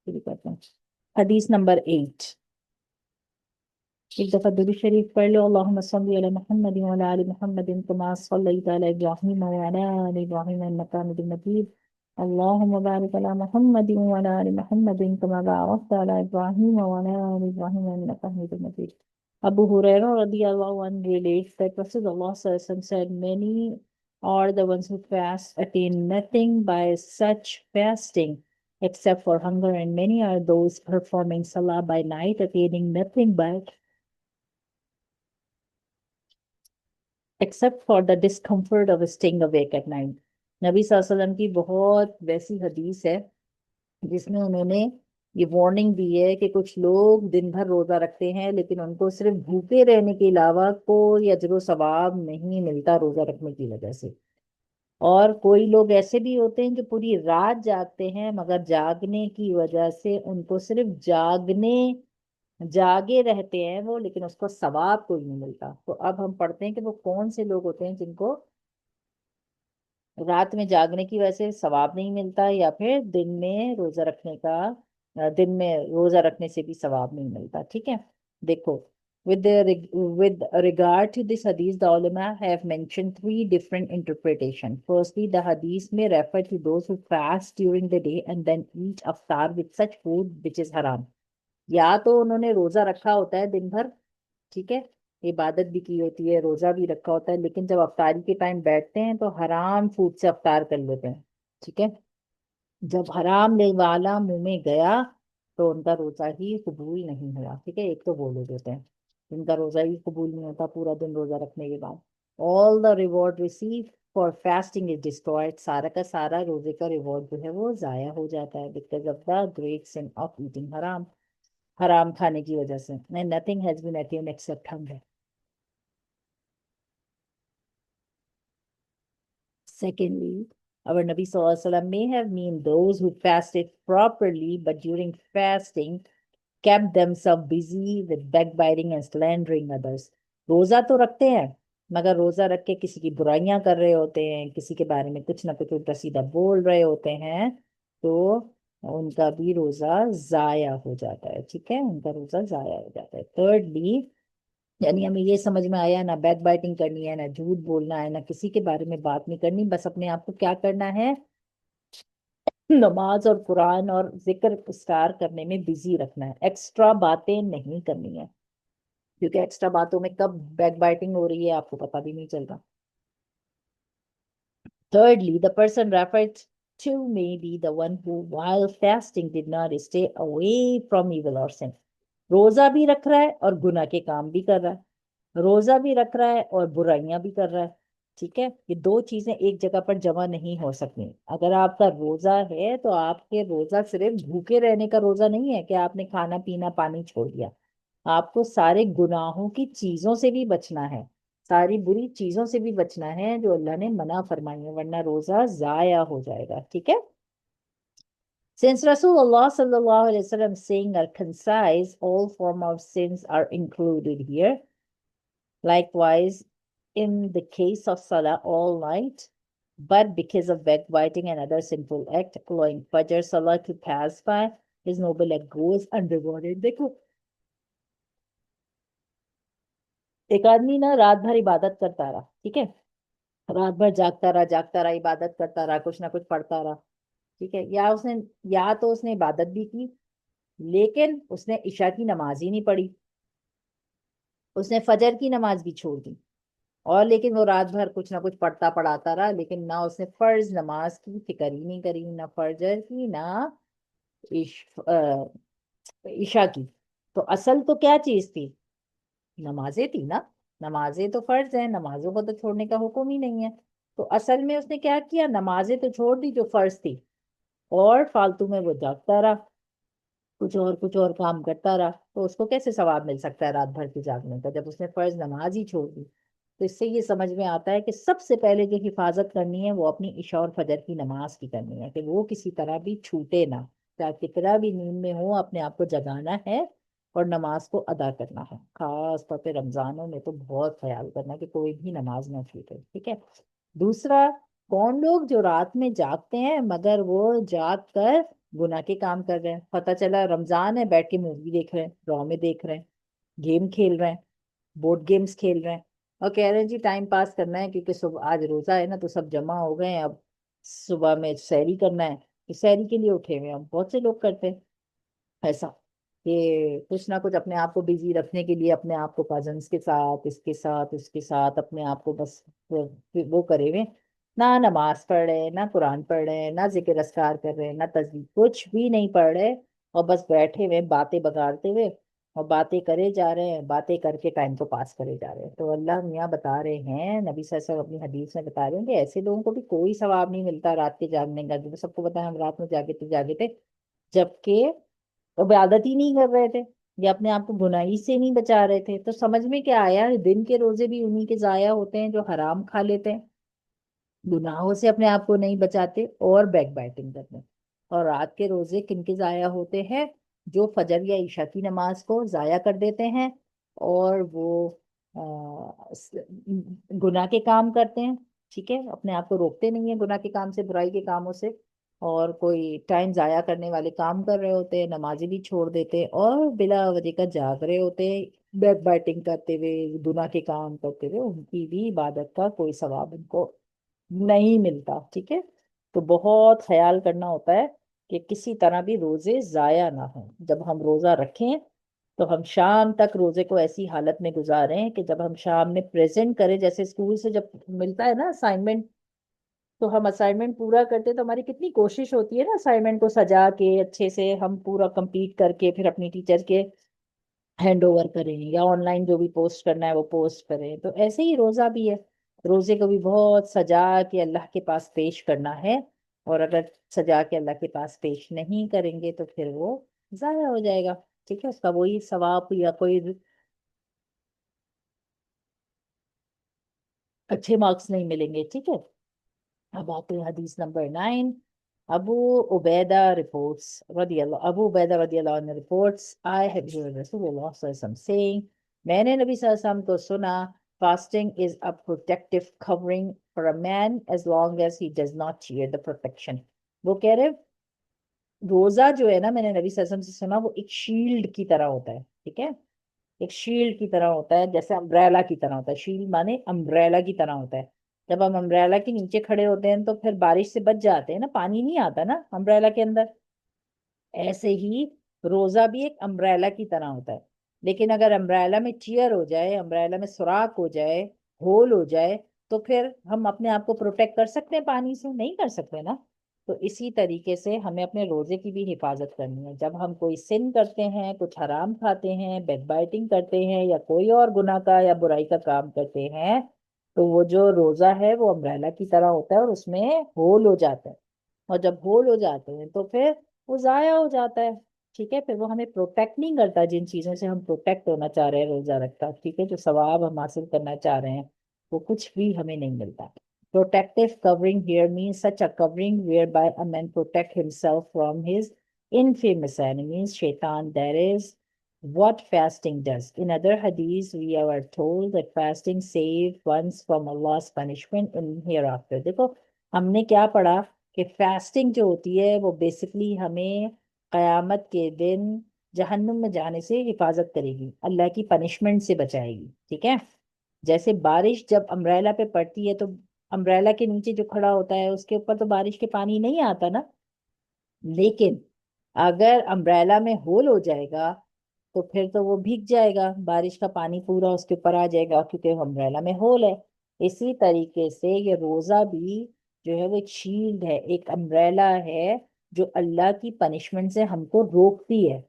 شروع کرتے ہیں. حدیث نمبر 8. ایک دفعہ درود شریف پڑھ لو. اللہم صلی علی محمد وعلی آل محمد کما صلیت علی ابراہیم وعلی آل ابراہیم انک حمید مجید. اللہم بارک علی محمد وعلی آل محمد کما بارکت علی ابراہیم وعلی آل ابراہیم انک حمید مجید. Abu Hurairah radiallahu anhu relates that Rasulullah sallallahu alaihi wasallam said, many are the ones who fast attain nothing by such fasting except for hunger, and many are those performing salah by night attaining nothing by except for the discomfort of staying awake at night. نبی صلی اللہ علیہ وسلم کی بہت ویسی حدیث ہے جس میں انہوں نے یہ وارننگ دی ہے کہ کچھ لوگ دن بھر روزہ رکھتے ہیں لیکن ان کو صرف بھوکے رہنے کے علاوہ کوئی اجر و ثواب نہیں ملتا روزہ رکھنے کی وجہ سے. اور کوئی لوگ ایسے بھی ہوتے ہیں جو پوری رات جاگتے ہیں مگر جاگنے کی وجہ سے ان کو صرف جاگے رہتے ہیں وہ، لیکن اس کو ثواب کوئی نہیں ملتا. تو اب ہم پڑھتے ہیں کہ وہ کون سے لوگ ہوتے ہیں جن کو رات میں جاگنے کی وجہ سے ثواب نہیں ملتا، یا پھر دن میں روزہ رکھنے سے بھی ثواب نہیں ملتا. ٹھیک ہے، دیکھو. With regard to this hadith, the ulama have mentioned three different interpretations. Firstly, the hadith may refer to those who fast during the day and then eat aftar with such food which is haram. یا تو انہوں نے روزہ رکھا ہوتا ہے دن بھر، ٹھیک ہے، عبادت بھی کی ہوتی ہے، روزہ بھی رکھا ہوتا ہے، لیکن جب افطاری کے ٹائم بیٹھتے ہیں تو حرام فوڈ سے افطار کر لیتے ہیں. ٹھیک ہے، جب حرام والا منہ میں گیا تو ان کا روزہ ہی قبول نہیں ہوا. ٹھیک ہے، ایک تو وہ لوگ ہوتے ہیں جن کا روزہ ہی قبول نہیں ہوتا پورا دن روزہ رکھنے کے بعد. all the reward received for fasting is destroyed. سارا کا سارا روزے کا ریوارڈ جو ہے وہ ضائع ہو جاتا ہے because of the great sin of eating haram. حرام کھانے کی وجہ سے. And nothing has been attained except hunger. Secondly, our Nabi Sallallahu Alaihi Wasallam may have meant those who fasted properly, but during fasting kept themselves busy with backbiting and slandering others. روزہ تو رکھتے ہیں مگر روزہ رکھ کے کسی کی برائیاں کر رہے ہوتے ہیں، کسی کے بارے میں کچھ نہ کچھ الٹا سیدھا بول رہے ہوتے ہیں، تو ان کا بھی روزہ ضائع ہو جاتا ہے. ٹھیک ہے، ان کا روزہ ضائع ہو جاتا ہے. تھرڈلی، یعنی ہمیں یہ سمجھ میں آیا نہ بیک بائٹنگ کرنی ہے، نہ جھوٹ بولنا ہے، نہ کسی کے بارے میں بات نہیں کرنی، بس اپنے آپ کو کیا کرنا ہے، نماز اور قرآن اور ذکر اسٹار کرنے میں بزی رکھنا ہے. ایکسٹرا باتیں نہیں کرنی ہے، کیونکہ ایکسٹرا باتوں میں کب بیک بائٹنگ ہو رہی ہے آپ کو پتہ بھی نہیں چل رہا. Thirdly, the person referred to may be the one who, while fasting, did not stay away from evil or sin. روزہ بھی رکھ رہا ہے اور گناہ کے کام بھی کر رہا ہے، روزہ بھی رکھ رہا ہے اور برائیاں بھی کر رہا ہے. ٹھیک ہے، یہ دو چیزیں ایک جگہ پر جمع نہیں ہو سکتی. اگر آپ کا روزہ ہے تو آپ کے روزہ صرف بھوکے رہنے کا روزہ نہیں ہے کہ آپ نے کھانا پینا پانی چھوڑ دیا. آپ کو سارے گناہوں کی چیزوں سے بھی بچنا ہے، ساری بری چیزوں سے بھی بچنا ہے جو اللہ نے منع فرمائی ہے، ورنہ روزہ ضائع ہو جائے گا. ٹھیک ہے. Since Rasulullah sallallahu alaihi wasallam saying are concise, all form of sins are included here. Likewise, in the case of salah all night, but because of backbiting and other sinful act, allowing Fajr salah to pass by, his noble act goes unrewarded. دیکھو ایک آدمی نا رات بھر عبادت کرتا رہا، ٹھیک ہے، رات بھر جاگتا رہا عبادت کرتا رہا، کچھ نہ کچھ پڑھتا رہا. ٹھیک ہے، یا تو اس نے عبادت بھی کی لیکن اس نے عشاء کی نماز ہی نہیں پڑھی، اس نے فجر کی نماز بھی چھوڑ دی، اور لیکن وہ رات بھر کچھ نہ کچھ پڑھتا پڑھاتا رہا، لیکن نہ اس نے فرض نماز کی فکر ہی نہیں کری، نہ فجر کی نہ عشاء کی. تو اصل تو کیا چیز تھی؟ نمازیں تھی نا. نمازیں تو فرض ہیں، نمازوں کو تو چھوڑنے کا حکم ہی نہیں ہے. تو اصل میں اس نے کیا کیا، نمازیں تو چھوڑ دی جو فرض تھی، اور فالتو میں وہ جاگتا رہا، کچھ اور کام کرتا رہا. تو اس کو کیسے ثواب مل سکتا ہے رات بھر کے جاگنے کا جب اس نے فرض نماز ہی چھوڑ دی؟ تو اس سے یہ سمجھ میں آتا ہے کہ سب سے پہلے جو حفاظت کرنی ہے وہ اپنی عشاء اور فجر کی نماز کی کرنی ہے، کہ وہ کسی طرح بھی چھوٹے نہ، چاہے کتنا بھی نیند میں ہو اپنے آپ کو جگانا ہے اور نماز کو ادا کرنا ہے. خاص طور پہ رمضانوں میں تو بہت خیال کرنا کہ کوئی بھی نماز نہ چھوٹے. ٹھیک ہے. دوسرا، کون لوگ جو رات میں جاگتے ہیں مگر وہ جاگ کر گناہ کے کام کر رہے ہیں. پتہ چلا رمضان ہے، بیٹھ کے مووی دیکھ رہے ہیں، ڈرامے دیکھ رہے ہیں، گیم کھیل رہے ہیں، بورڈ گیمز کھیل رہے ہیں، اور کہہ رہے ہیں جی ٹائم پاس کرنا ہے کیونکہ صبح آج روزہ ہے نا تو سب جمع ہو گئے ہیں، اب صبح میں سحری کرنا ہے، تو سحری کے لیے اٹھے ہوئے ہیں. بہت سے لوگ کرتے ہیں ایسا کہ کچھ نہ کچھ اپنے آپ کو بزی رکھنے کے لیے اپنے آپ کو کزنس کے ساتھ، اس کے ساتھ، اس کے ساتھ اپنے آپ کو بس وہ کرے ہوئے، نہ نماز پڑھ رہے، نہ قرآن پڑھ رہے، نہ ذکر اذکار کر رہے، نہ تسبیح، کچھ بھی نہیں پڑھ رہے، اور بس بیٹھے ہوئے باتیں بگاڑتے ہوئے اور باتیں کرے جا رہے ہیں، باتیں کر کے ٹائم کو پاس کرے جا رہے ہیں. تو اللہ میاں بتا رہے ہیں، نبی صلی اللہ علیہ وسلم اپنی حدیث میں بتا رہے ہیں کہ ایسے لوگوں کو بھی کوئی ثواب نہیں ملتا رات کے جاگنے کا. جو سب کو پتا ہے ہم رات میں جاگے تھے جبکہ عبادت ہی نہیں کر رہے تھے یا اپنے آپ کو گناہی سے نہیں بچا رہے تھے. تو سمجھ میں کیا آیا، دن کے روزے بھی انہی کے ضائع ہوتے ہیں جو حرام کھا لیتے ہیں، گناہوں سے اپنے آپ کو نہیں بچاتے اور بیک بائٹنگ کرتے ہیں. اور رات کے روزے کن کے ضائع ہوتے ہیں، جو فجر یا عشاء کی نماز کو ضائع کر دیتے ہیں اور وہ گناہ کے کام کرتے ہیں. ٹھیک ہے، اپنے آپ کو روکتے نہیں ہیں گناہ کے کام سے، برائی کے کاموں سے، اور کوئی ٹائم ضائع کرنے والے کام کر رہے ہوتے ہیں، نمازیں بھی چھوڑ دیتے ہیں اور بلا وجہ کا جاگ رہے ہوتے ہیں، بیک بائٹنگ کرتے ہوئے، گناہ کے کام کرتے ہوئے. ان کی بھی عبادت کا کوئی ثواب ان کو نہیں ملتا. ٹھیک ہے، تو بہت خیال کرنا ہوتا ہے کہ کسی طرح بھی روزے ضائع نہ ہوں. جب ہم روزہ رکھیں تو ہم شام تک روزے کو ایسی حالت میں گزاریں کہ جب ہم شام میں پریزنٹ کریں، جیسے اسکول سے جب ملتا ہے نا اسائنمنٹ، تو ہم اسائنمنٹ پورا کرتے تو ہماری کتنی کوشش ہوتی ہے نا اسائنمنٹ کو سجا کے اچھے سے ہم پورا کمپلیٹ کر کے پھر اپنی ٹیچر کے ہینڈ اوور کریں یا آن لائن جو بھی پوسٹ کرنا ہے وہ پوسٹ کریں. تو ایسے ہی روزہ بھی ہے، روزے کو بھی بہت سجا کے اللہ کے پاس پیش کرنا ہے، اور اگر سجا کے اللہ کے پاس پیش نہیں کریں گے تو پھر وہ ضائع ہو جائے گا. ٹھیک ہے، اس کا وہی ثواب یا کوئی اچھے مارکس نہیں ملیں گے. ٹھیک ہے، اب آتے ہیں حدیث نمبر 9. ابو عبیدہ reports رضی اللہ ابو عبیدہ رضی اللہ عنہ reports I have heard رسول اللہ صلی اللہ علیہ وسلم saying، میں نے نبی صلی اللہ علیہ وسلم کو سنا، fasting is a protective covering for a man as long as he does not tear the protection. وہ کہہ رہے روزہ جو ہے نا، میں نے نبی صلی اللہ علیہ وسلم سے سنا، وہ ایک شیلڈ کی طرح ہوتا ہے. ٹھیک ہے، ایک شیلڈ کی طرح ہوتا ہے، جیسے امبریلا کی طرح ہوتا ہے. شیلڈ مانے امبریلا کی طرح ہوتا ہے. جب ہم امبریلا کے نیچے کھڑے ہوتے ہیں تو پھر بارش سے بچ جاتے ہیں نا، پانی نہیں آتا نا امبریلا کے اندر. ایسے ہی روزہ بھی ایک امبریلا کی طرح ہوتا ہے. لیکن اگر امبریلا میں چیئر ہو جائے، امبریلا میں سوراخ ہو جائے، ہول ہو جائے، تو پھر ہم اپنے آپ کو پروٹیکٹ کر سکتے ہیں پانی سے؟ نہیں کر سکتے نا. تو اسی طریقے سے ہمیں اپنے روزے کی بھی حفاظت کرنی ہے. جب ہم کوئی سن کرتے ہیں، کچھ حرام کھاتے ہیں، بیک بائٹنگ کرتے ہیں، یا کوئی اور گناہ کا یا برائی کا کام کرتے ہیں، تو وہ جو روزہ ہے وہ امبریلا کی طرح ہوتا ہے اور اس میں ہول ہو جاتا ہے. اور جب ہول ہو جاتے ہیں تو پھر وہ ضائع ہو جاتا ہے. ٹھیک ہے، پھر وہ ہمیں پروٹیکٹ نہیں کرتا جن چیزوں سے ہم پروٹیکٹ ہونا چاہ رہے ہیں روزہ رکھتا. ٹھیک ہے، جو ثواب ہم حاصل کرنا چاہ رہے ہیں وہ کچھ بھی ہمیں نہیں ملتا. Protective covering here means such a covering whereby a man protect himself from his infamous enemies, shaitan. That is what fasting does. In other hadiths, we are told that fasting saves ones from Allah's punishment in hereafter. دیکھو ہم نے کیا پڑھا کہ fasting جو ہوتی ہے وہ بیسکلی ہمیں قیامت کے دن جہنم میں جانے سے حفاظت کرے گی، اللہ کی پنشمنٹ سے بچائے گی. ٹھیک ہے، جیسے بارش جب امبریلا پہ پڑتی ہے تو امبریلا کے نیچے جو کھڑا ہوتا ہے اس کے اوپر تو بارش کے پانی نہیں آتا نا. لیکن اگر امبریلا میں ہول ہو جائے گا تو پھر تو وہ بھیگ جائے گا، بارش کا پانی پورا اس کے اوپر آ جائے گا کیونکہ امبریلا میں ہول ہے. اسی طریقے سے یہ روزہ بھی جو ہے وہ ایک شیلڈ ہے، ایک امبریلا ہے جو اللہ کی پنشمنٹ سے ہم کو روکتی ہے.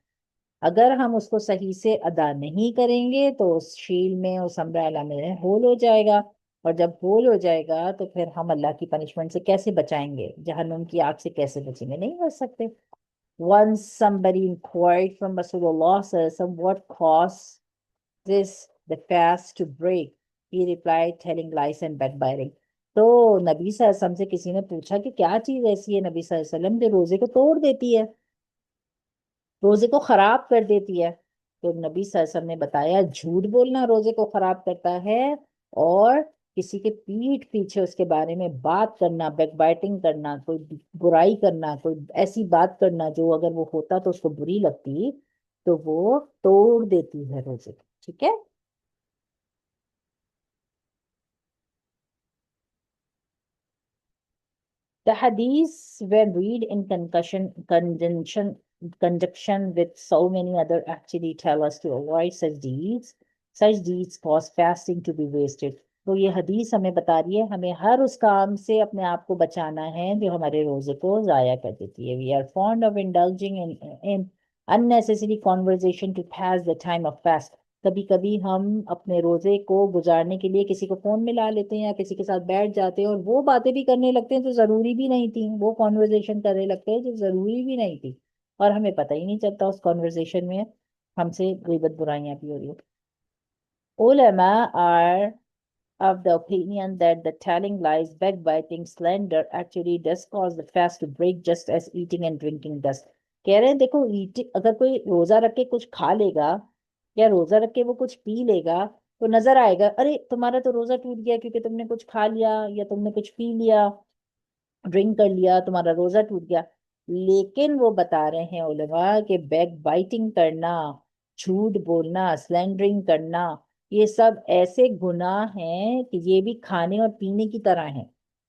اگر ہم اس کو صحیح سے ادا نہیں کریں گے تو اس شیل میں، اس امبریلا میں ہول ہو جائے گا، اور جب ہول ہو جائے گا تو پھر ہم اللہ کی پنشمنٹ سے کیسے بچائیں گے، جہنم کی آگ سے کیسے بچیں گے؟ نہیں کر سکتے. Once somebody inquired from Rasulullah sallallahu alaihi wasallam what caused this the fast to break, he replied telling lies and backbiting. تو نبی صلی اللہ علیہ وسلم سے کسی نے پوچھا کہ کیا چیز ایسی ہے نبی صلی اللہ علیہ وسلم جو روزے کو توڑ دیتی ہے، روزے کو خراب کر دیتی ہے؟ تو نبی صلی اللہ علیہ وسلم نے بتایا جھوٹ بولنا روزے کو خراب کرتا ہے، اور کسی کے پیٹھ پیچھے اس کے بارے میں بات کرنا، بیک بائٹنگ کرنا، کوئی برائی کرنا، کوئی ایسی بات کرنا جو اگر وہ ہوتا تو اس کو بری لگتی، تو وہ توڑ دیتی ہے روزے کو. ٹھیک ہے. The hadiths were read in conjunction with so many other actually tell us to avoid such deeds. Such deeds cause fasting to be wasted. تو یہ حدیث ہمیں بتا رہی ہے ہمیں ہر اس کام سے اپنے آپ کو بچانا ہے جو ہمارے روزے کو ضائع کر دیتی ہے. We are fond of indulging in unnecessary conversation to pass the time of fast. کبھی کبھی ہم اپنے روزے کو گزارنے کے لیے کسی کو فون میں لا لیتے ہیں یا کسی کے ساتھ بیٹھ جاتے ہیں اور وہ باتیں بھی کرنے لگتے ہیں جو ضروری بھی نہیں تھی، وہ کانورزیشن کرنے لگتے ہیں جو ضروری بھی نہیں تھی، اور ہمیں پتہ ہی نہیں چلتا اس کانورزیشن میں ہم سے غیبت برائیاں بھی ہو رہی ہیں. Ulama are of the opinion that the telling lies, backbiting, slander actually does cause the fast to break just as eating and drinking does. کہہ رہے ہیں دیکھو اگر کوئی روزہ رکھ کے کچھ کھا لے گا یا روزہ رکھ کے وہ کچھ پی لے گا تو نظر آئے گا ارے تمہارا تو روزہ ٹوٹ گیا کیونکہ تم نے کچھ کھا لیا یا تم نے کچھ پی لیا، ڈرنک کر لیا، تمہارا روزہ ٹوٹ گیا. لیکن وہ بتا رہے ہیں علماء کہ بیک بائٹنگ کرنا، جھوٹ بولنا، سلینڈرنگ کرنا، یہ سب ایسے گناہ ہیں کہ یہ بھی کھانے اور پینے کی طرح ہیں.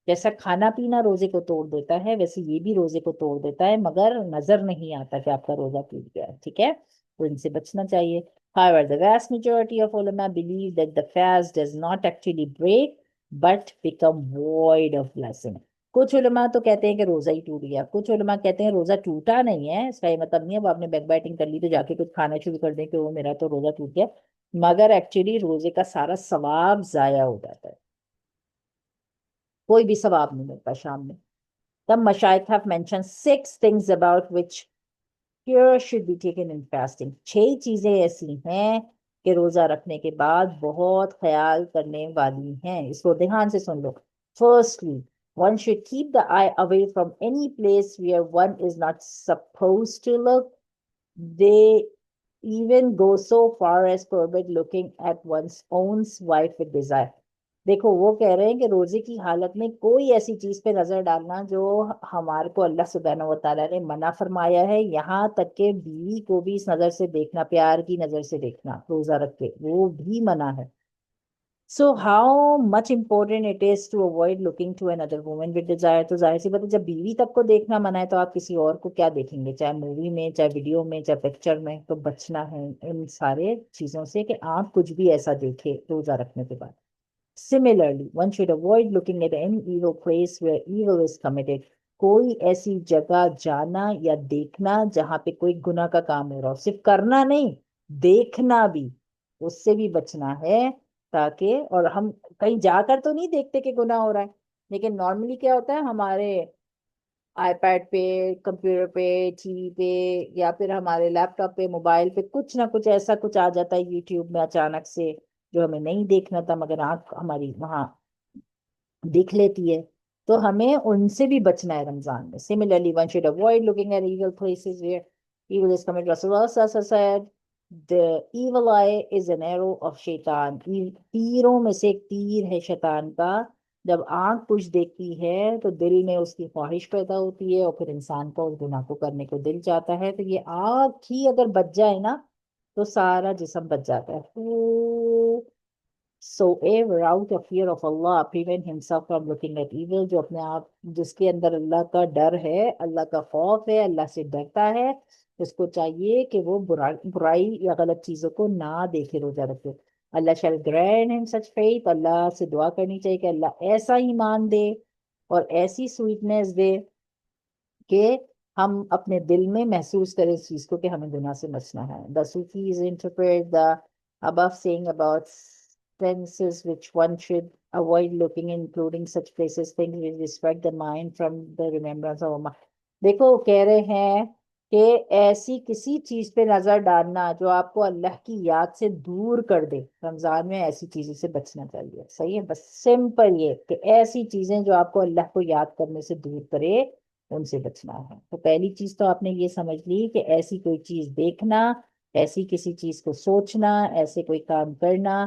جیسا کھانا پینا روزے کو توڑ دیتا ہے ویسے یہ بھی روزے کو توڑ دیتا ہے، مگر نظر نہیں آتا کہ آپ کا روزہ ٹوٹ گیا. ٹھیک ہے، تو ان سے بچنا چاہیے. However, the vast majority of ulama believe that the fast does not actually break but become void of blessing. کچھ علماء تو کہتے ہیں کہ روزہ ہی ٹوٹ گیا، کچھ علماء کہتے ہیں روزہ ٹوٹا نہیں ہے، اس کا یہ مطلب نہیں ہے وہ آپ نے بیک بائٹنگ کر لی تو جا کے کچھ کھانا شروع کر دیں کہ وہ میرا تو روزہ ٹوٹ گیا، مگر ایکچولی روزے کا سارا ثواب ضائع ہو جاتا ہے، کوئی بھی ثواب نہیں ملتا شام میں. تب مشائخ have mentioned 6 things about which care should be taken in fasting. 6 چیزیں ایسی ہیں کہ روزہ رکھنے کے بعد بہت خیال کرنے والی ہیں، اس کو دھیان سے سن لو. Firstly, one should keep the eye away from any place where one is not supposed to look. They even go so far as forbid looking at one's own wife with desire. دیکھو وہ کہہ رہے ہیں کہ روزے کی حالت میں کوئی ایسی چیز پہ نظر ڈالنا جو ہمارے کو اللہ سبحانہ و تعالیٰ نے منع فرمایا ہے، یہاں تک کہ بیوی کو بھی اس نظر سے دیکھنا، پیار کی نظر سے دیکھنا روزہ رکھ کے، وہ بھی منع ہے. So how much important it is to avoid looking to another woman with desire. تو ظاہر سی بات ہے جب بیوی تک کو دیکھنا منع ہے تو آپ کسی اور کو کیا دیکھیں گے، چاہے مووی میں، چاہے ویڈیو میں، چاہے پکچر میں. تو بچنا ہے ان سارے چیزوں سے کہ آپ کچھ بھی ایسا دیکھے روزہ رکھنے کے بعد. Similarly, one should avoid looking at any evil place where evil is committed. کوئی ایسی جگہ جانا یا دیکھنا جہاں پہ کوئی گناہ کا کام ہو رہا ہو، صرف کرنا نہیں دیکھنا بھی، اس سے بھی بچنا ہے. تاکہ اور ہم کہیں جا کر تو نہیں دیکھتے کہ گناہ ہو رہا ہے، لیکن نارملی کیا ہوتا ہے ہمارے آئی پیڈ پہ، کمپیوٹر پہ، ٹی وی پہ، یا پھر ہمارے لیپ ٹاپ پہ، موبائل پہ کچھ نہ کچھ ایسا کچھ آ جاتا ہے یوٹیوب میں اچانک سے جو ہمیں نہیں دیکھنا تھا مگر آنکھ ہماری وہاں دیکھ لیتی ہے. تو ہمیں ان سے بھی بچنا ہے رمضان میں. Similarly, one should avoid looking at evil places where evil is committed. Rasulullah sallallahu alaihi wasallam said, the evil eye is an arrow of shaitan. تیروں میں سے ایک تیر ہے شیطان کا. جب آنکھ کچھ دیکھتی ہے تو دل میں اس کی خواہش پیدا ہوتی ہے اور پھر انسان کو اس گناہ کو کرنے کو دل چاہتا ہے. تو یہ آنکھ ہی اگر بچ جائے نا تو سارا جسم بچ جاتا ہے. So ever out of fear of Allah prevent himself from looking at evil. جو اپنے آپ جس کے اندر اللہ کا ڈر ہے، اللہ کا خوف ہے، اللہ سے ڈرتا ہے، اس کو چاہیے کہ وہ برائی یا غلط چیزوں کو نہ دیکھے روزہ رکھے. اللہ shall grant him such faith. اللہ سے دعا کرنی چاہیے کہ اللہ ایسا ایمان دے اور ایسی سویٹنس دے کہ ہم اپنے دل میں محسوس کریں اس چیز کو کہ ہمیں گناہ سے بچنا ہے. The Sufis interpret the above saying about senses which one should avoid looking, including such places, things which distract the mind from the remembrance of Allah. دیکھو کہہ رہے ہیں کہ ایسی کسی چیز پہ نظر ڈالنا جو آپ کو اللہ کی یاد سے دور کر دے، رمضان میں ایسی چیزوں سے بچنا چاہیے. صحیح ہے، بس سمپل یہ کہ ایسی چیزیں جو آپ کو اللہ کو یاد کرنے سے دور کرے ان سے بچنا ہے. تو پہلی چیز تو آپ نے یہ سمجھ لی کہ ایسی کوئی چیز دیکھنا، ایسی کسی چیز کو سوچنا، ایسے کوئی کام کرنا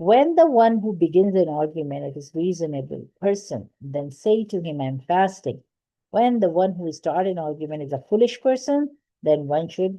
When the one who begins an argument is a reasonable person, then say to him, I'm fasting. When the one who starts an argument is a foolish person, then one should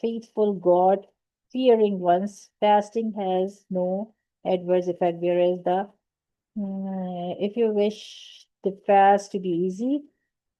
faithful God fearing ones fasting has no adverse effect, whereas the if you wish the fast to be easy,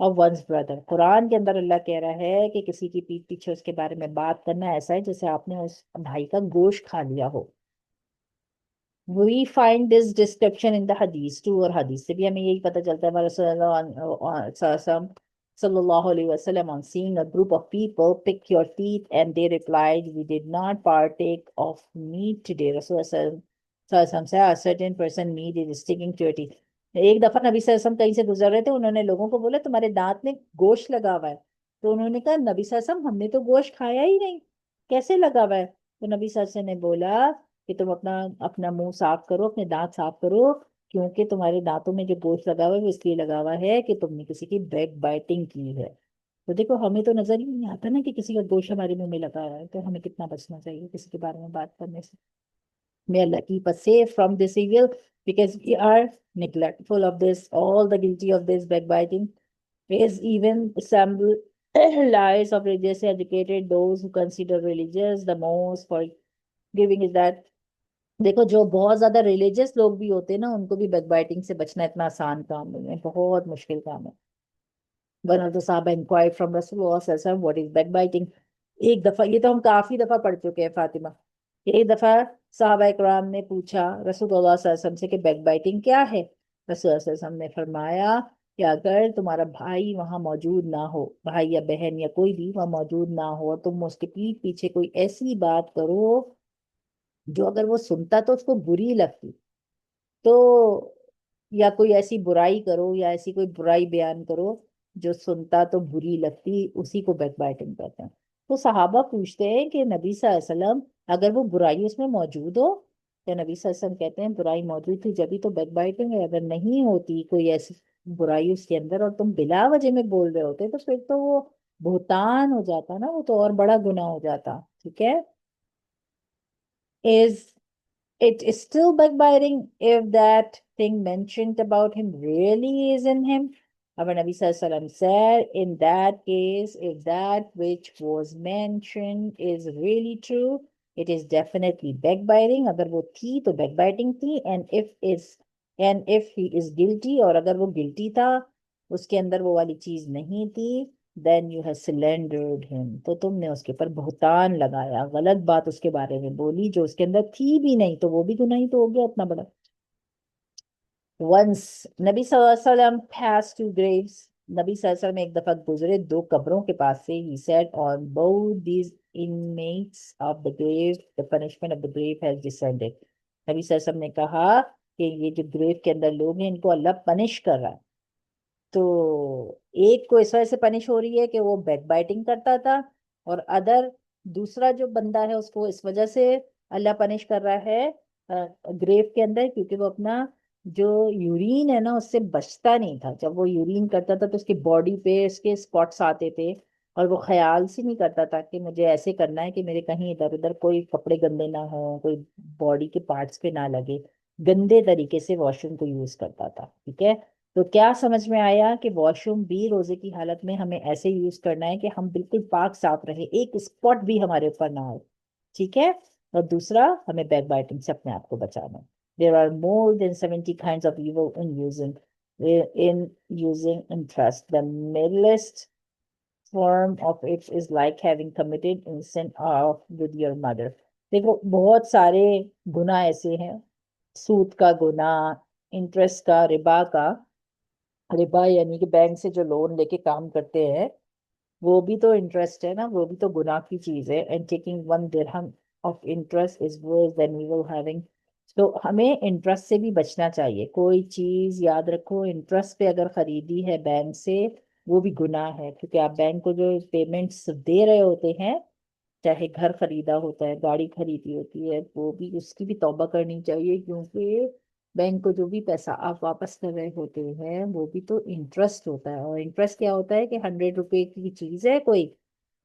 of one's brother. قرآن کے اندر اللہ کہہ رہا ہے کہ کسی کی پیٹھ پیچھے اس کے بارے میں بات کرنا ایسا ہے جیسے آپ نے اس بھائی کا گوشت کھا لیا ہو. We find this description in the hadith too, اور حدیث سے بھی ہمیں یہی پتہ چلتا ہے. صلی اللہ علیہ وسلم on seeing a group of people pick your teeth and they replied, we did not partake of meat today. رسول صلی اللہ علیہ وسلم سے a certain person meat is sticking to your teeth. ایک دفعہ نبی صلی اللہ علیہ وسلم کہیں سے گزر رہے تھے, انہوں نے لوگوں کو بولا تمہارے دانت میں گوشت لگا ہوا ہے. تو انہوں نے کہا نبی صلی اللہ علیہ وسلم ہم نے تو گوشت کھایا ہی نہیں, کیسے لگا ہوا ہے؟ تو نبی صلی اللہ علیہ وسلم نے بولا کہ تم اپنا منہ صاف کرو, اپنے دانت صاف کرو, کیونکہ تمہارے دانتوں میں جو گوشت لگا ہوا ہے وہ اس لیے لگا ہوا ہے کہ تم نے کسی کی بیک بائٹنگ کی ہے. تو دیکھو ہمیں تو نظر ہی نہیں آتا نا کہ کسی کا گوشت ہمارے منہ میں لگا ہوا ہے, تو ہمیں کتنا بچنا چاہیے کسی کے بارے میں بات کرنے سے. May Allah keep us safe from this evil, because we are neglectful of this. All the guilty of this backbiting is even some lies of religiously educated, those who consider religious the most forgiving is that. دیکھو جو بہت زیادہ religious لوگ بھی ہوتے ہیں نا, ان کو بھی بیک بائٹنگ سے بچنا اتنا آسان کام نہیں ہے, بہت مشکل کام ہے. One of the Sahaba inquired from Rasulullah sallallahu alaihi wasallam, what is backbiting? ایک دفعہ, یہ تو ہم کافی دفعہ پڑھ چکے ہیں فاطمہ, ایک دفعہ صحابہ اکرام نے پوچھا رسول اللہ صلی اللہ علیہ وسلم سے کہ بیک بائٹنگ کیا ہے. رسول اللہ صلی اللہ علیہ وسلم نے فرمایا کہ اگر تمہارا بھائی وہاں موجود نہ ہو, بھائی یا بہن یا کوئی بھی وہاں موجود نہ ہو, اور تم اس کے پیٹھ پیچھے کوئی ایسی بات کرو جو اگر وہ سنتا تو اس کو بری لگتی, تو یا کوئی ایسی برائی کرو یا ایسی کوئی برائی بیان کرو جو سنتا تو بری لگتی, اسی کو بیک بائٹنگ کہتے ہیں. تو صحابہ پوچھتے ہیں کہ نبی صلی اللہ علیہ وسلم اگر وہ برائی اس میں موجود ہو, تو نبی صلی اللہ علیہ وسلم کہتے ہیں برائی موجود تھی جبھی تو بیک بائٹنگ ہے, اگر نہیں ہوتی کوئی ایسی برائی اس کے اندر اور تم بلا وجہ میں بول رہے ہوتے تو پھر تو وہ بہتان ہو جاتا نا, وہ تو اور بڑا گناہ ہو جاتا. ٹھیک ہے. Is it is still backbiting if that thing mentioned about him really is in him? Our Nabi Sallallahu Alaihi Wasallam said, in that case, if that which was mentioned is really true, it is definitely backbiting. Agar wo thi to backbiting thi, and if he is guilty, or agar wo guilty tha, uske andar wo wali cheez nahi thi, then you have slandered him. تو تم نے اس کے اوپر بہتان لگایا, غلط بات اس کے بارے میں بولی جو اس کے اندر تھی بھی نہیں, تو وہ بھی گناہ ہی تو ہو گیا اتنا بڑا. Once نبی صلی اللہ علیہ وسلم passed two graves. نبی صلی اللہ علیہ وسلم ایک دفعہ گزرے دو قبروں کے پاس سے. He said, on both these inmates of the grave, the punishment of the grave has descended. نبی صلی اللہ علیہ وسلم نے کہا کہ یہ جو گریو کے اندر لوگ ہیں ان کو اللہ پنش کر رہا ہے. تو ایک کو اس وجہ سے پنش ہو رہی ہے کہ وہ بیک بائٹنگ کرتا تھا, اور دوسرا جو بندہ ہے اس کو اس وجہ سے اللہ پنش کر رہا ہے گریو کے اندر, کیونکہ وہ اپنا جو یورین ہے نا اس سے بچتا نہیں تھا. جب وہ یورین کرتا تھا تو اس کی باڈی پہ اس کے اسپاٹس آتے تھے, اور وہ خیال سے نہیں کرتا تھا کہ مجھے ایسے کرنا ہے کہ میرے کہیں ادھر ادھر کوئی کپڑے گندے نہ ہوں, کوئی باڈی کے پارٹس پہ نہ لگے. گندے طریقے سے واش روم کو یوز کرتا تھا. ٹھیک ہے. تو کیا سمجھ میں آیا کہ واش روم بھی روزے کی حالت میں ہمیں ایسے یوز کرنا ہے کہ ہم بالکل پاک صاف رہے, ایک اسپاٹ بھی ہمارے اوپر نہ ہو. ٹھیک ہے. اور دوسرا ہمیں بیک بائٹنگ سے اپنے آپ کو بچانا ہے. There are more than 70 kinds of evil in using interest. The middlest form of it is like having committed innocent of with your mother. دیکھو بہت سارے گناہ ایسے ہیں, سود کا گناہ, انٹرسٹ کا, ربا کا. ربا یعنی کہ بینک سے جو لون لے کے کام کرتے ہیں وہ بھی تو انٹرسٹ ہے نا, وہ بھی تو گناہ کی چیز ہے. And taking 1 dirham of interest is worse than evil having. تو ہمیں انٹرسٹ سے بھی بچنا چاہیے. کوئی چیز یاد رکھو, انٹرسٹ پہ اگر خریدی ہے بینک سے وہ بھی گناہ ہے, کیونکہ آپ بینک کو جو پیمنٹس دے رہے ہوتے ہیں, چاہے گھر خریدا ہوتا ہے, گاڑی خریدی ہوتی ہے, وہ بھی اس کی بھی توبہ کرنی چاہیے, کیونکہ بینک کو جو بھی پیسہ آپ واپس کر رہے ہوتے ہیں وہ بھی تو انٹرسٹ ہوتا ہے. اور انٹرسٹ کیا ہوتا ہے کہ 100 روپے کی چیز ہے کوئی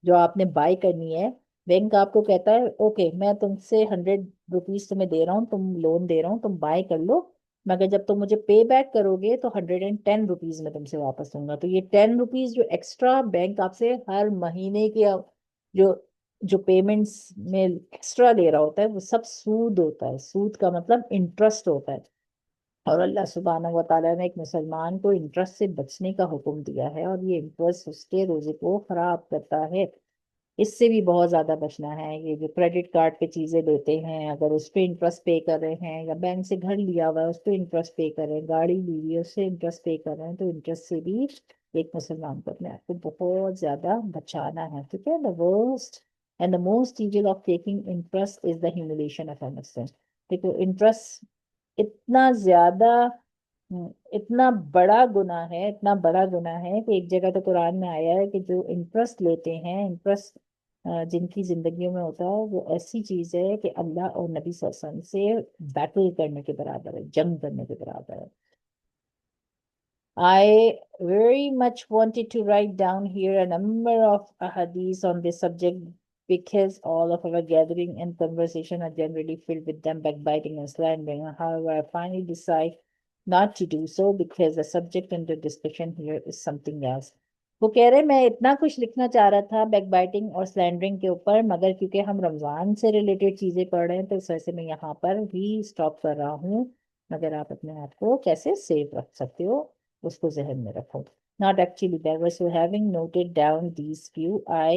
جو آپ نے بائی کرنی ہے, بینک آپ کو کہتا ہے اوکے میں تم سے 100 روپیز تمہیں دے رہا ہوں, تم لون دے رہا ہوں, تم بائی کر لو, مگر جب تم مجھے پے بیک کرو گے تو 110 روپیز میں تم سے واپس دوں گا. تو یہ 10 روپیز جو ایکسٹرا بینک آپ سے ہر مہینے کے جو جو پیمنٹس میں ایکسٹرا لے رہا ہوتا ہے وہ سب سود ہوتا ہے. سود کا مطلب انٹرسٹ ہوتا ہے. اور اللہ سبحانہ و تعالیٰ نے ایک مسلمان کو انٹرسٹ سے بچنے کا حکم دیا ہے، اور یہ انٹرسٹ اس کے روزے کو خراب کرتا ہے۔ اس سے بھی بہت زیادہ بچنا ہے۔ یہ جو کریڈٹ کارڈ پہ چیزیں لیتے ہیں، اگر اس پہ انٹرسٹ پے کر رہے ہیں، یا بینک سے گھر لیا ہوا ہے اس پہ انٹرسٹ پے کر رہے ہیں، گاڑی لی ہوئی ہے اس سے انٹرسٹ پے کر رہے ہیں، تو انٹرسٹ سے بھی ایک مسلمان کو اپنے آپ کو بہت زیادہ بچانا ہے، ٹھیک ہے۔ the worst and the most evil of taking interest is the humiliation of a Muslim۔ دیکھو انٹرسٹ اتنا زیادہ اتنا بڑا گناہ ہے، اتنا بڑا گناہ ہے کہ ایک جگہ تو قرآن میں آیا ہے کہ جو انٹرسٹ لیتے ہیں، انٹرسٹ جن کی زندگیوں میں ہوتا ہے، وہ ایسی چیز ہے کہ اللہ اور نبی صلی اللہ علیہ وسلم سے بیٹل کرنے کے برابر ہے، جنگ کرنے کے برابر ہے۔ I very much wanted to write down here a number of ahadith on this subject, because all of our gathering and conversation are generally filled with them backbiting and slandering. However, I finally decide not to do so because the subject under discussion here is something else۔ وہ کہہ رہے میں اتنا کچھ لکھنا چاہ رہا تھا بیک بائٹنگ اور سلینڈرنگ کے اوپر، مگر کیونکہ ہم رمضان سے ریلیٹڈ چیزیں پڑھ رہے ہیں تو اس وجہ سے میں یہاں پر بھی سٹاپ کر رہا ہوں۔ مگر آپ اپنے آپ کو کیسے سیف رکھ سکتے ہو اس کو ذہن میں رکھو۔ Not actually bad. So having noted down these few, I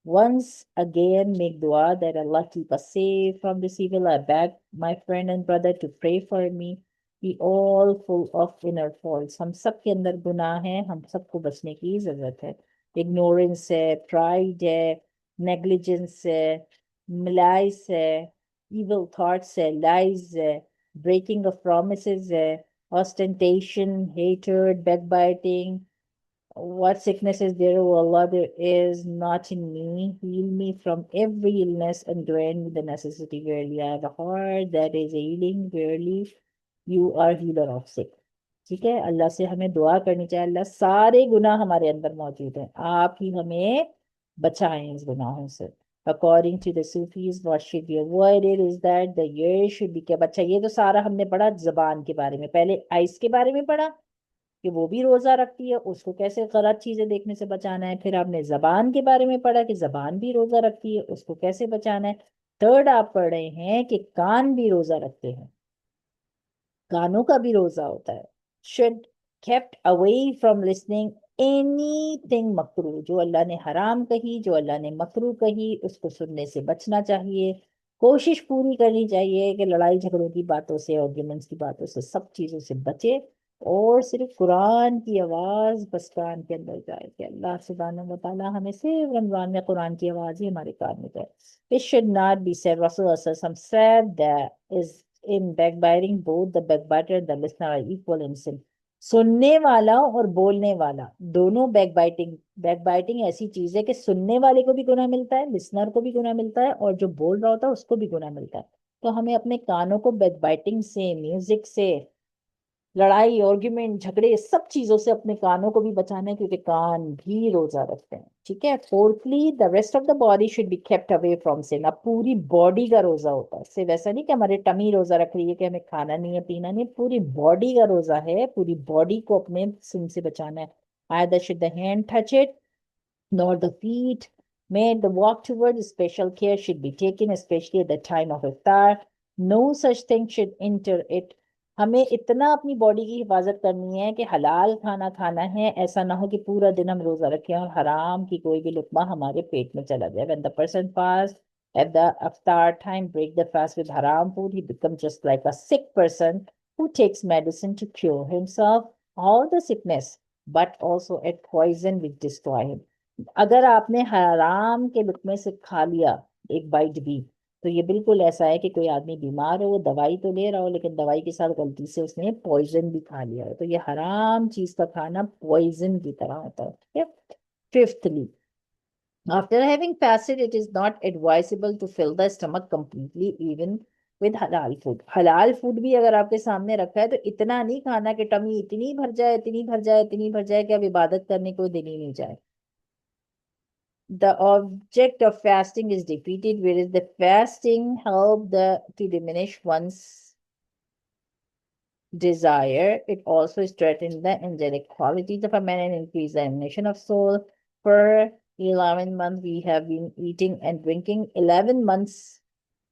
once again make dua that Allah keep us safe from this evil. I beg my friend and brother to pray for me. We all full of inner faults۔ ہم سب کے اندر گناہ ہیں، ہم سب کو بچنے کی ضرورت ہے۔ اگنورنس ہے، پرائڈ ہے، نیگلیجنس ہے، ملائس ہے، ایول تھاٹس ہے، لائز ہے، بریکنگ آف پرومسز ہے، ostentation, hatred, backbiting. What sickness is there, O Allah? There is not in me. Heal me from every illness and grant me the necessity. Verily, I have a heart that is ailing. Verily, you are healer of sick۔ ٹھیک ہے، اللہ سے ہمیں دعا کرنی چاہیے، اللہ سارے گناہ ہمارے اندر موجود ہیں، آپ ہی ہمیں بچائیں اس گناہوں سے۔ According to the Sufis, what should be avoided is that the ear should be kept۔ اچھا یہ تو سارا ہم نے پڑھا زبان کے بارے میں، پہلے آئس کے بارے میں پڑھا کہ وہ بھی روزہ رکھتی ہے، اس کو کیسے غلط چیزیں دیکھنے سے بچانا ہے۔ پھر آپ نے زبان کے بارے میں پڑھا کہ زبان بھی روزہ رکھتی ہے، اس کو کیسے بچانا ہے۔ تھرڈ آپ پڑھ رہے ہیں کہ کان بھی روزہ رکھتے ہیں، کانوں کا بھی روزہ ہوتا ہے۔ should kept away from listening anything مکروہ، جو اللہ نے حرام کہی، جو اللہ نے مکروہ کہی، اس کو سننے سے بچنا چاہیے۔ کوشش پوری کرنی چاہیے کہ لڑائی جھگڑوں کی باتوں سے، آرگیومنٹس کی باتوں سے، سب چیزوں سے بچے، اور صرف قرآن کی آواز بس کان کے اندر جائے، کہ اللہ سبحانہ و تعالیٰ ہمیں صرف رمضان میں قرآن کی آواز ہی ہمارے کان میں جائے۔ It should not be said۔ رسول اللہ صلی اللہ علیہ وسلم said that is in backbiting both the backbiter and the listener are equal in sin۔ سننے والا اور بولنے والا دونوں بیک بائٹنگ ایسی چیز ہے کہ سننے والے کو بھی گناہ ملتا ہے، لسنر کو بھی گناہ ملتا ہے، اور جو بول رہا ہوتا ہے اس کو بھی گناہ ملتا ہے۔ تو ہمیں اپنے کانوں کو بیک بائٹنگ سے، میوزک سے، لڑائی، آرگیومنٹ، جھگڑے، سب چیزوں سے اپنے کانوں کو بھی بچانا ہے، کیونکہ کان بھی روزہ رکھتے ہیں، ٹھیک ہے۔ Fourthly the rest of the body should be kept away from sin۔ اب پوری باڈی کا روزہ ہوتا ہے، صرف ایسا نہیں کہ ہمارے ٹمی روزہ رکھ رہی ہے کہ ہمیں کھانا نہیں ہے، پینا نہیں ہے، پوری باڈی کا روزہ ہے، پوری باڈی کو اپنے سن سے بچانا ہے۔ either should the hand touch it nor the feet made the walk towards special care should be taken, especially at the time of iftar۔ no such thing should enter it۔ ہمیں اتنا اپنی body کی حفاظت کرنی ہے کہ حلال کھانا کھانا ہے، ایسا نہ ہو کہ پورا دن ہم روزہ رکھیں اور حرام کی کوئی بھی لقمہ ہمارے پیٹ میں چلا جائے۔ when the person fast at the iftar time, break the fast with haram food, he becomes just like a sick person who takes medicine to cure himself all the sickness, but also a poison which destroy him۔ اگر آپ نے حرام کے لقمے سے کھا لیا ایک byte بھی، تو یہ بالکل ایسا ہے کہ کوئی آدمی بیمار ہو، وہ دوائی تو لے رہا ہو لیکن دوائی کے ساتھ غلطی سے اس نے پوائزن بھی کھا لیا ہے، تو یہ حرام چیز کا کھانا پوائزن کی طرح ہوتا ہے، ٹھیک ہے۔ ففتھلی after having fasted it is not advisable to fill the stomach completely even with halal food۔ حلال فوڈ بھی اگر آپ کے سامنے رکھا ہے تو اتنا نہیں کھانا کہ ٹمی اتنی بھر جائے، اتنی بھر جائے، اتنی بھر جائے کہ اب عبادت کرنے کو دل ہی نہیں جائے۔ the object of fasting is defeated, whereas the fasting help to diminish one's desire. It also strengthens the angelic qualities of a man and increase the emanation of soul۔ For 11 months we have been eating and drinking 11 months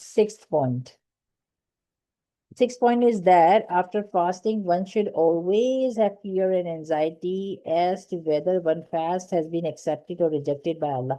6th point. Sixth point is that after fasting, one should always have fear and anxiety as to whether one fast has been accepted or rejected by Allah.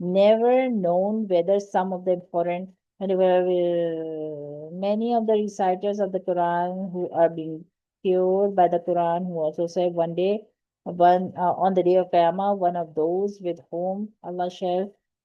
never known whether some of the important many of the reciters of the Quran who are being cured by the Quran who also said one day on the day of Qiyamah, one of those with whom Allah shall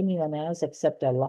anyone else except Allah।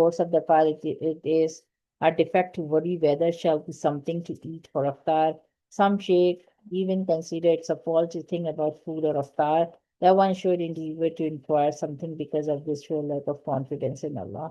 course of the fast it is a defect to worry whether shall be something to eat for iftar। Some sheikh even consider it's a faulty thing about food or iftar, that one should endeavor to inquire something because of this show lack of confidence in Allah।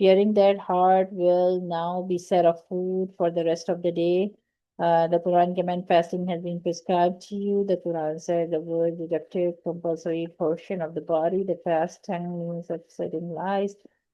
fearing that heart will now be set of food for the rest of the day। The Quran command fasting has been prescribed to you। The Quran said the word deductive compulsory portion of the body, the fast time means of setting lies।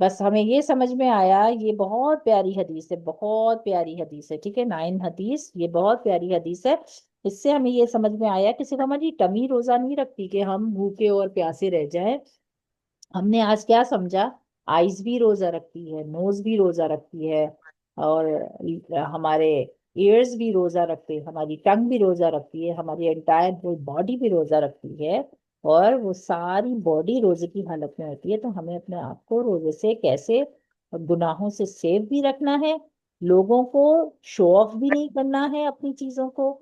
بس ہمیں یہ سمجھ میں آیا، یہ بہت پیاری حدیث ہے، بہت پیاری حدیث ہے، ٹھیک ہے، 9 حدیث، یہ بہت پیاری حدیث ہے۔ اس سے ہمیں یہ سمجھ میں آیا کہ صرف ہماری ٹمی روزہ نہیں رکھتی کہ ہم بھوکے اور پیاسے رہ جائیں۔ ہم نے آج کیا سمجھا؟ آئز بھی روزہ رکھتی ہے، نوز بھی روزہ رکھتی ہے، اور ہمارے ایئرز بھی روزہ رکھتے ہیں، ہماری ٹنگ بھی روزہ رکھتی ہے، ہماری انٹائر باڈی بھی روزہ رکھتی ہے، اور وہ ساری باڈی روزے کی حالت میں ہوتی ہے۔ تو ہمیں اپنے آپ کو روزے سے کیسے گناہوں سے سیو بھی رکھنا ہے، لوگوں کو شو آف بھی نہیں کرنا ہے اپنی چیزوں کو،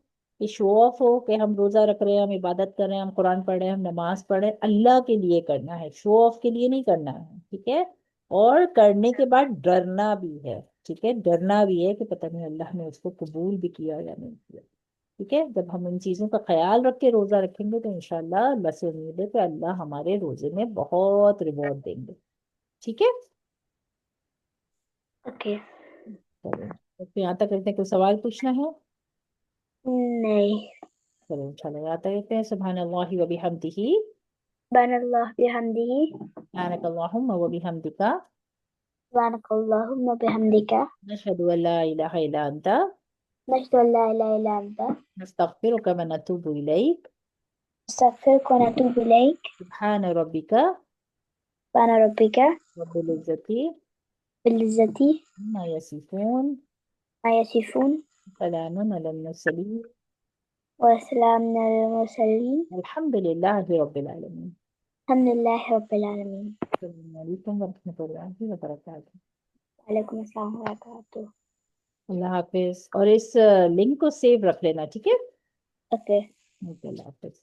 کہ شو آف ہو کہ ہم روزہ رکھ رہے ہیں، ہم عبادت کر رہے ہیں، ہم قرآن پڑھ رہے ہیں، ہم نماز پڑھ رہے ہیں، اللہ کے لیے کرنا ہے، شو آف کے لیے نہیں کرنا ہے، ٹھیک ہے؟ اور کرنے کے بعد ڈرنا بھی ہے، ٹھیک ہے، ڈرنا بھی ہے کہ پتہ نہیں اللہ نے اس کو قبول بھی کیا یا نہیں کیا، ٹھیک ہے؟ جب ہم ان چیزوں کا خیال رکھ کے روزہ رکھیں گے تو انشاءاللہ اللہ سے امید ہے کہ اللہ ہمارے روزے میں بہت ریوارڈ دیں گے، ٹھیک ہے؟ اوکے. چلو تو یہاں تک رکھتے ہیں، کوئی سوال پوچھنا ہے؟ نہیں. چلو چلو یہاں تک رکھتے ہیں۔ سبحان اللہ و بحمدہ، سبحان اللہ بحمدہ، سبحانک اللہم و بحمدک، سبحانک اللہم بحمدک، نشہد ان لا الہ الا انت، نشہد ان لا الہ الا انت، نستغفرک و نتوب الیک، نستغفرک ونتوب الیک، سبحان ربک سبحان ربک رب العزت بالعزت عما یصفون، ما یصفون، سلام علی المرسلین، وسلام علی المرسلین، الحمد للہ رب العالمین۔ الحمد للہ رب العالمین۔ السلام علیکم ورحمۃ اللہ وبرکاتہ۔ وعلیکم السلام وبرکاتہ۔ اللہ حافظ، اور اس لنک کو سیو رکھ لینا، ٹھیک ہے؟ اوکے. اوکے، اللہ حافظ۔